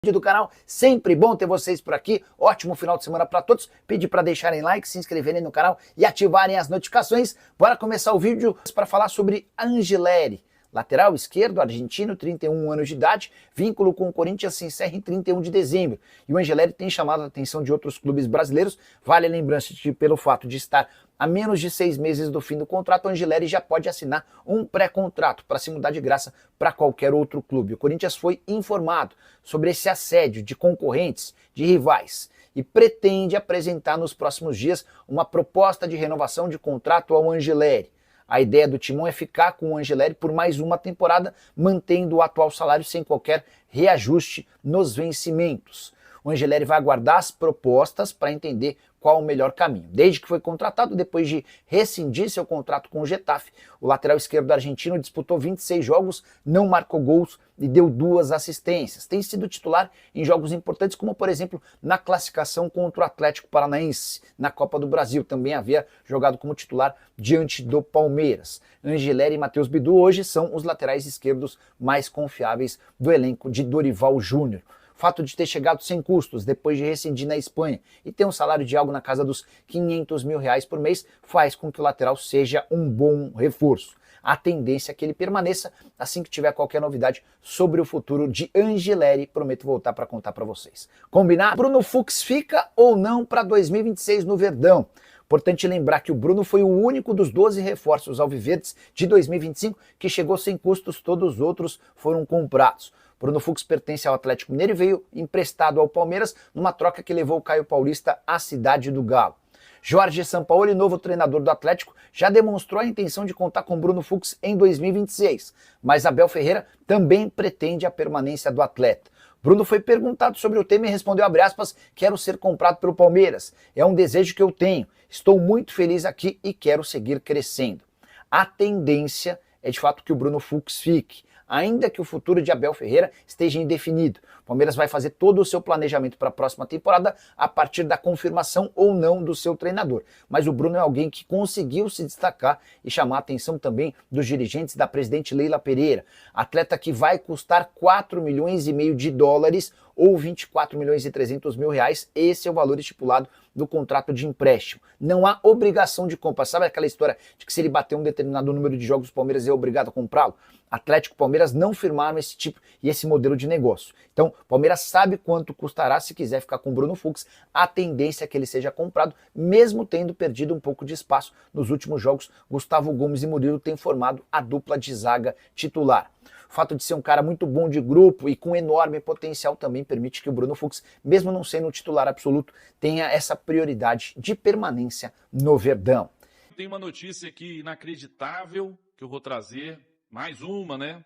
Do canal, sempre bom ter vocês por aqui, ótimo final de semana para todos, pedir para deixarem like, se inscreverem no canal e ativarem as notificações. Bora começar o vídeo para falar sobre Angileri, lateral esquerdo argentino, 31 anos de idade, vínculo com o Corinthians se encerra em 31 de dezembro, e o Angileri tem chamado a atenção de outros clubes brasileiros. Vale a lembrança de que, pelo fato de estar a menos de 6 meses do fim do contrato, o Angileri já pode assinar um pré-contrato para se mudar de graça para qualquer outro clube. O Corinthians foi informado sobre esse assédio de concorrentes, de rivais, e pretende apresentar nos próximos dias uma proposta de renovação de contrato ao Angileri. A ideia do Timão é ficar com o Angileri por mais uma temporada, mantendo o atual salário sem qualquer reajuste nos vencimentos. O Angileri vai aguardar as propostas para entender qual o melhor caminho. Desde que foi contratado, depois de rescindir seu contrato com o Getafe, o lateral esquerdo argentino disputou 26 jogos, não marcou gols e deu 2 assistências. Tem sido titular em jogos importantes, como por exemplo na classificação contra o Atlético Paranaense na Copa do Brasil. Também havia jogado como titular diante do Palmeiras. Angileri e Matheus Bidu hoje são os laterais esquerdos mais confiáveis do elenco de Dorival Júnior. O fato de ter chegado sem custos depois de rescindir na Espanha e ter um salário de algo na casa dos R$500 mil por mês faz com que o lateral seja um bom reforço. A tendência é que ele permaneça. Assim que tiver qualquer novidade sobre o futuro de Angileri, prometo voltar para contar para vocês. Combinado? Bruno Fux fica ou não para 2026 no Verdão? Importante lembrar que o Bruno foi o único dos 12 reforços alviverdes de 2025 que chegou sem custos, todos os outros foram comprados. Bruno Fux pertence ao Atlético Mineiro e veio emprestado ao Palmeiras numa troca que levou o Caio Paulista à Cidade do Galo. Jorge Sampaoli, novo treinador do Atlético, já demonstrou a intenção de contar com Bruno Fux em 2026, mas Abel Ferreira também pretende a permanência do atleta. Bruno foi perguntado sobre o tema e respondeu, abre aspas, quero ser comprado pelo Palmeiras, é um desejo que eu tenho, estou muito feliz aqui e quero seguir crescendo. A tendência é de fato que o Bruno Fux fique, ainda que o futuro de Abel Ferreira esteja indefinido. O Palmeiras vai fazer todo o seu planejamento para a próxima temporada a partir da confirmação ou não do seu treinador. Mas o Bruno é alguém que conseguiu se destacar e chamar a atenção também dos dirigentes da presidente Leila Pereira. Atleta que vai custar 4,5 milhões de dólares ou 24 milhões e 300 mil reais. Esse é o valor estipulado do contrato de empréstimo. Não há obrigação de compra. Sabe aquela história de que se ele bater um determinado número de jogos, o Palmeiras é obrigado a comprá-lo? Atlético e Palmeiras não firmaram esse tipo e esse modelo de negócio. Então, o Palmeiras sabe quanto custará se quiser ficar com o Bruno Fux. A tendência é que ele seja comprado, mesmo tendo perdido um pouco de espaço nos últimos jogos. Gustavo Gomes e Murilo têm formado a dupla de zaga titular. O fato de ser um cara muito bom de grupo e com enorme potencial também permite que o Bruno Fux, mesmo não sendo o titular absoluto, tenha essa prioridade de permanência no Verdão. Tem uma notícia aqui inacreditável que eu vou trazer, mais uma, né?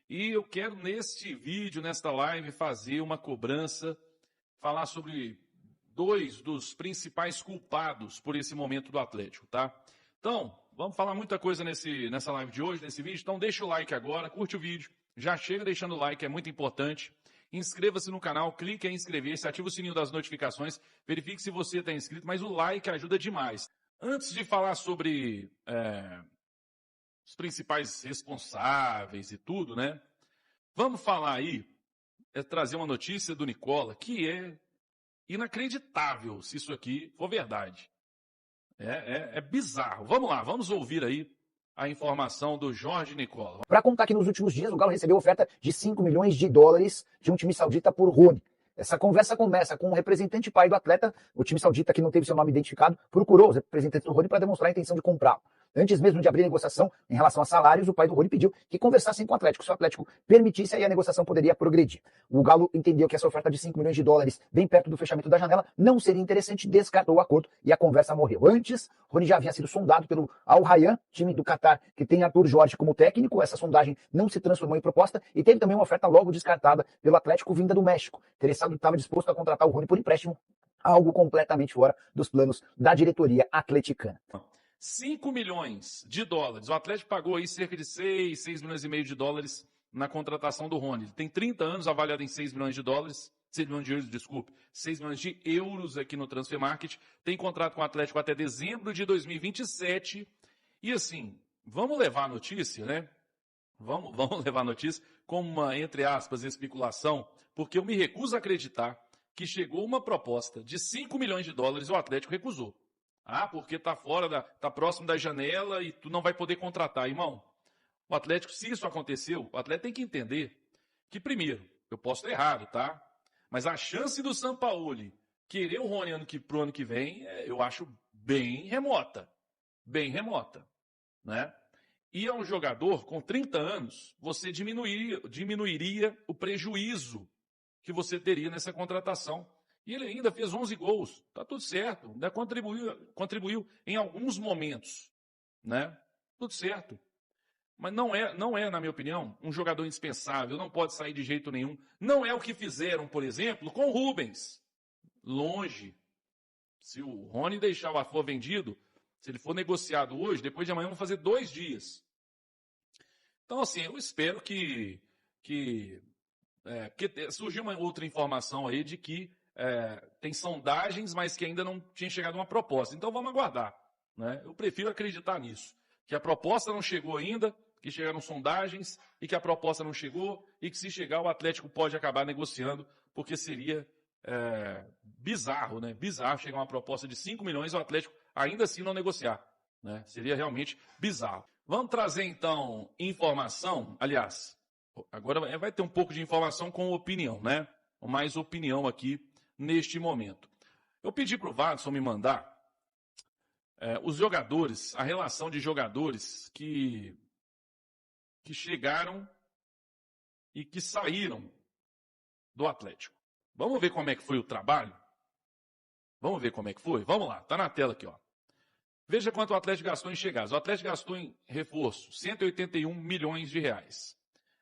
E eu quero neste vídeo, nesta live, fazer uma cobrança, falar sobre 2 dos principais culpados por esse momento do Atlético, tá? Então, vamos falar muita coisa nessa live de hoje, nesse vídeo. Então deixa o like agora, curte o vídeo, já chega deixando o like, é muito importante. Inscreva-se no canal, clique em inscrever-se, ativa o sininho das notificações, verifique se você está inscrito, mas o like ajuda demais. Antes de falar sobre os principais responsáveis e tudo, né? Vamos falar aí, trazer uma notícia do Nicola, que é inacreditável se isso aqui for verdade. É bizarro. Vamos lá, vamos ouvir aí a informação do Jorge Nicola. Para contar que nos últimos dias o Galo recebeu oferta de 5 milhões de dólares de um time saudita por Rony. Essa conversa começa com o representante pai do atleta. O time saudita, que não teve seu nome identificado, procurou os representantes do Rony para demonstrar a intenção de comprá-lo. Antes mesmo de abrir a negociação em relação a salários, o pai do Rony pediu que conversassem com o Atlético. Se o Atlético permitisse, aí a negociação poderia progredir. O Galo entendeu que essa oferta de 5 milhões de dólares, bem perto do fechamento da janela, não seria interessante, descartou o acordo e a conversa morreu. Antes, Rony já havia sido sondado pelo Al Rayyan, time do Catar, que tem Arthur Jorge como técnico. Essa sondagem não se transformou em proposta e teve também uma oferta logo descartada pelo Atlético, vinda do México. O interessado estava disposto a contratar o Rony por empréstimo, algo completamente fora dos planos da diretoria atleticana. 5 milhões de dólares. O Atlético pagou aí cerca de 6 milhões e meio de dólares na contratação do Rony. Ele tem 30 anos, avaliado em 6 milhões de dólares. 6 milhões de euros, desculpe. 6 milhões de euros aqui no Transfer Market. Tem contrato com o Atlético até dezembro de 2027. E assim, vamos levar a notícia, né? Vamos levar a notícia, como uma, entre aspas, especulação, porque eu me recuso a acreditar que chegou uma proposta de 5 milhões de dólares e o Atlético recusou. Ah, porque está tá próximo da janela e tu não vai poder contratar. Irmão, o Atlético, se isso aconteceu, o Atlético tem que entender que, primeiro, eu posso estar errado, tá? Mas a chance do Sampaoli querer o Rony pro ano que vem, eu acho bem remota. Bem remota, né? E é um jogador com 30 anos, você diminuiria o prejuízo que você teria nessa contratação. E ele ainda fez 11 gols, tá tudo certo, ainda contribuiu em alguns momentos, né? Tudo certo. Mas não é, na minha opinião, um jogador indispensável, não pode sair de jeito nenhum. Não é o que fizeram, por exemplo, com o Rubens. Longe. Se o Rony deixar o for vendido, se ele for negociado hoje, depois de amanhã vão fazer 2 dias. Então, assim, eu espero que porque surgiu uma outra informação aí de que tem sondagens, mas que ainda não tinha chegado uma proposta. Então vamos aguardar, né? Eu prefiro acreditar nisso, que a proposta não chegou ainda, que chegaram sondagens e que a proposta não chegou e que se chegar o Atlético pode acabar negociando, porque seria bizarro, né? Bizarro chegar uma proposta de 5 milhões e o Atlético ainda assim não negociar, né? Seria realmente bizarro. Vamos trazer então informação, aliás, agora vai ter um pouco de informação com opinião, né? Mais opinião aqui neste momento. Eu pedi para o Watson me mandar os jogadores, a relação de jogadores que chegaram e que saíram do Atlético. Vamos ver como é que foi o trabalho? Vamos ver como é que foi? Vamos lá, tá na tela aqui, ó. Veja quanto o Atlético gastou em chegadas. O Atlético gastou em reforço 181 milhões de reais.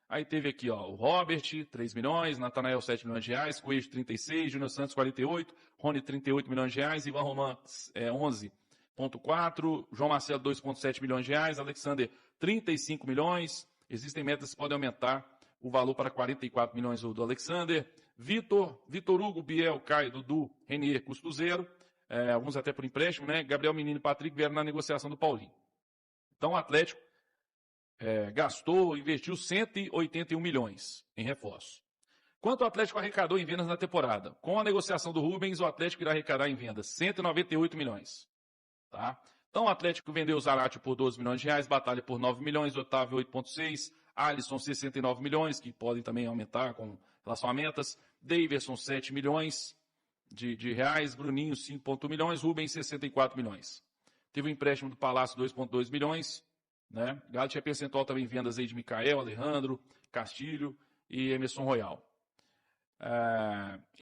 Aí teve aqui, ó, o Robert, 3 milhões, Natanael, 7 milhões de reais, Coelho, 36, Júnior Santos, 48, Rony, 38 milhões de reais, Ivan Roman, 11,4, João Marcelo, 2,7 milhões de reais, Alexander, 35 milhões, existem metas que podem aumentar o valor para 44 milhões do Alexander, Vitor Hugo, Biel, Caio, Dudu, Renier, custo zero, alguns até por empréstimo, né? Gabriel Menino e Patrick vieram na negociação do Paulinho. Então o Atlético investiu 181 milhões em reforço. Quanto o Atlético arrecadou em vendas na temporada? Com a negociação do Rubens, o Atlético irá arrecadar em vendas 198 milhões. Tá? Então o Atlético vendeu o Zarate por 12 milhões de reais, Batalha por 9 milhões, Otávio 8,6, Alisson 69 milhões, que podem também aumentar com relação a metas, Daverson 7 milhões de reais, Bruninho 5,1 milhões, Rubens 64 milhões. Teve o empréstimo do Palácio 2,2 milhões, né? Galo tinha percentual também em vendas aí de Micael, Alejandro, Castilho e Emerson Royal.